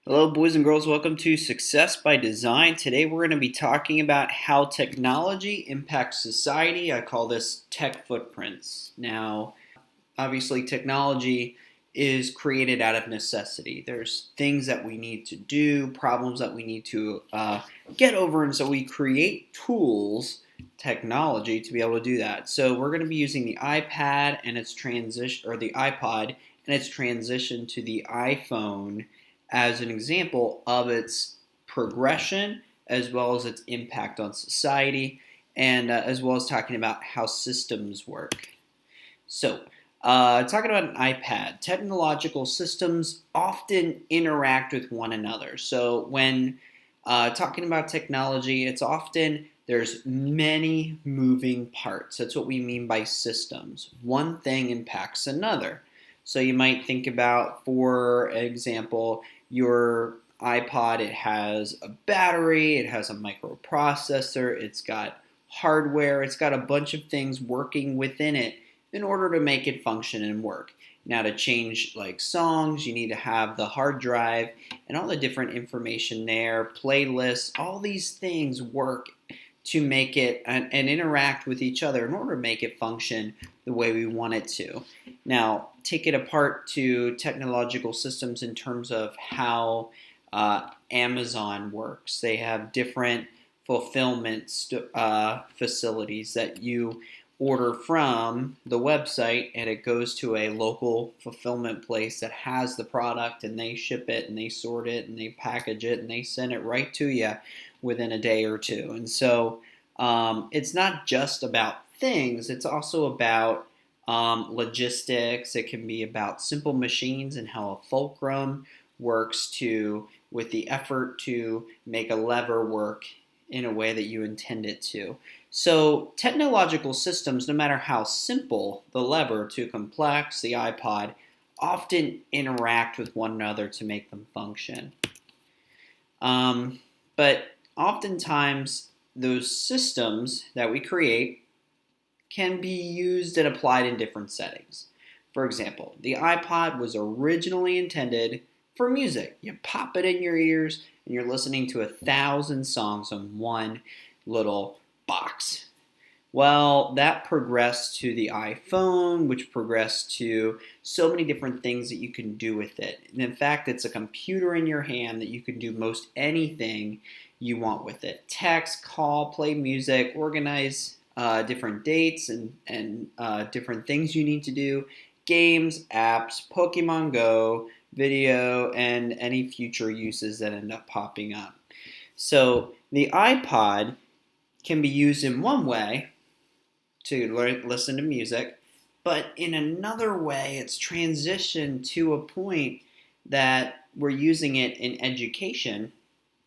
Hello, boys and girls. Welcome to Success by Design. Today, we're going to be talking about how technology impacts society. I call this tech footprints. Now, obviously, technology is created out of necessity. There's things that we need to do, problems that we need to get over, and so we create tools, technology, to be able to do that. So, we're going to be using the iPad and its transition, or the iPod and its transition to the iPhone as an example of its progression as well as its impact on society, and as well as talking about how systems work. So, talking about an iPad, technological systems often interact with one another. So, when talking about technology, it's often there's many moving parts. That's what we mean by systems. One thing impacts another. So you might think about, for example, your iPod. It has a battery, it has a microprocessor, it's got hardware, it's got a bunch of things working within it in order to make it function and work. Now, to change like songs, you need to have the hard drive and all the different information there, playlists, all these things work to make it and interact with each other in order to make it function the way we want it to. Now, take it apart to technological systems in terms of how Amazon works. They have different fulfillment facilities that you order from the website, and it goes to a local fulfillment place that has the product, and they ship it and they sort it and they package it and they send it right to you within a day or two. And so it's not just about things, it's also about logistics. It can be about simple machines and how a fulcrum works with the effort to make a lever work in a way that you intend it to. So technological systems, no matter how simple the lever to complex, the iPod, often interact with one another to make them function. But oftentimes, those systems that we create can be used and applied in different settings. For example, the iPod was originally intended for music. You pop it in your ears and you're listening to 1,000 songs on one little box. Well, that progressed to the iPhone, which progressed to so many different things that you can do with it. And in fact, it's a computer in your hand that you can do most anything you want with it. Text, call, play music, organize different dates and different things you need to do, games, apps, Pokemon Go, video, and any future uses that end up popping up. So the iPod can be used in one way to listen to music, but in another way, it's transitioned to a point that we're using it in education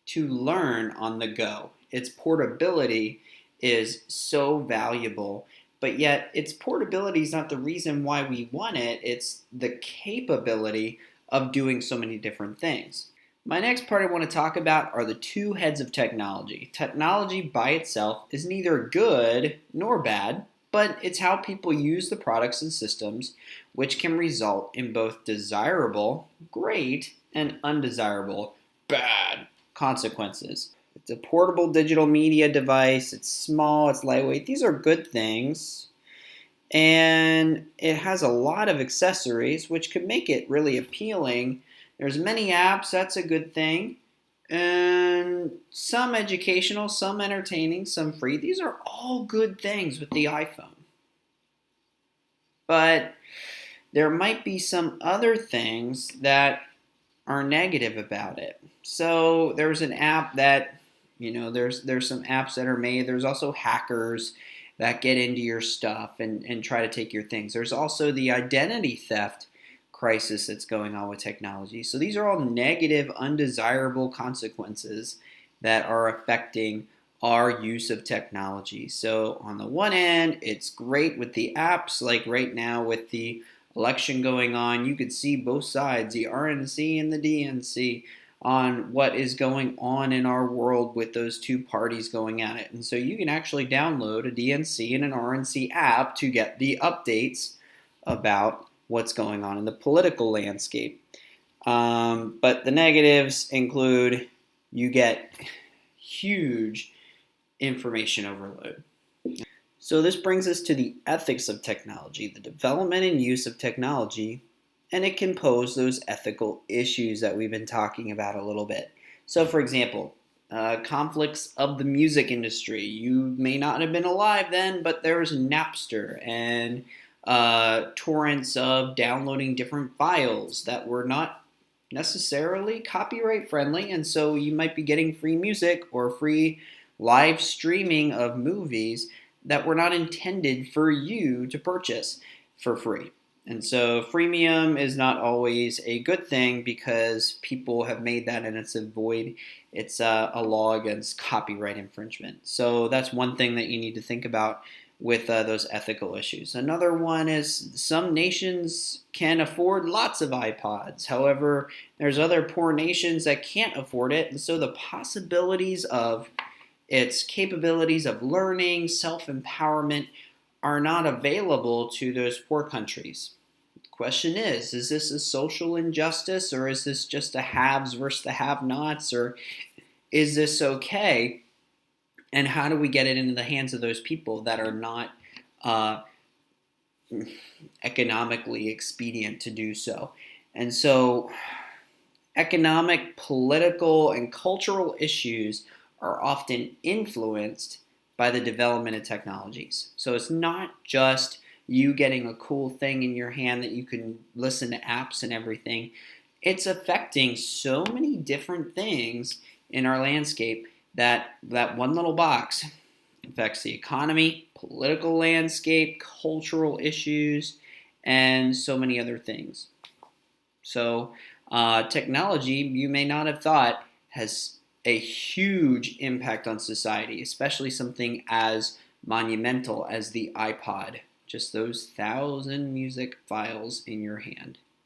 to learn on the go. Its portability is so valuable, but yet its portability is not the reason why we want it. It's the capability of doing so many different things. My next part I want to talk about are the two heads of technology. Technology by itself is neither good nor bad, but it's how people use the products and systems, which can result in both desirable, great, and undesirable, bad consequences. It's a portable digital media device, it's small, it's lightweight. These are good things. And it has a lot of accessories, which could make it really appealing. There's many apps, that's a good thing. And some educational, some entertaining, some free. These are all good things with the iPhone. But there might be some other things that are negative about it. So there's an app that, there's some apps that are made. There's also hackers that get into your stuff and try to take your things. There's also the identity theft crisis that's going on with technology. So these are all negative, undesirable consequences that are affecting our use of technology. So on the one end, it's great with the apps, like right now with the election going on, you could see both sides, the RNC and the DNC, on what is going on in our world with those two parties going at it. And so you can actually download a DNC and an RNC app to get the updates about what's going on in the political landscape. But the negatives include you get huge information overload. So this brings us to the ethics of technology, the development and use of technology, and it can pose those ethical issues that we've been talking about a little bit. So for example, conflicts of the music industry. You may not have been alive then, but there was Napster and torrents of downloading different files that were not necessarily copyright friendly, and so you might be getting free music or free live streaming of movies that were not intended for you to purchase for free. And so freemium is not always a good thing because people have made that and it's a void. It's a law against copyright infringement. So that's one thing that you need to think about with those ethical issues. Another one is some nations can afford lots of iPods. However, there's other poor nations that can't afford it. And so the possibilities of its capabilities of learning, self-empowerment are not available to those poor countries. The question is this a social injustice, or is this just a haves versus the have-nots, or is this okay? And how do we get it into the hands of those people that are not uh, economically expedient to do so? And so economic, political, and cultural issues are often influenced by the development of technologies. So it's not just you getting a cool thing in your hand that you can listen to apps and everything. It's affecting so many different things in our landscape that one little box affects the economy, political landscape, cultural issues, and so many other things. So technology, you may not have thought, has a huge impact on society, especially something as monumental as the iPod. Just those 1,000 music files in your hand.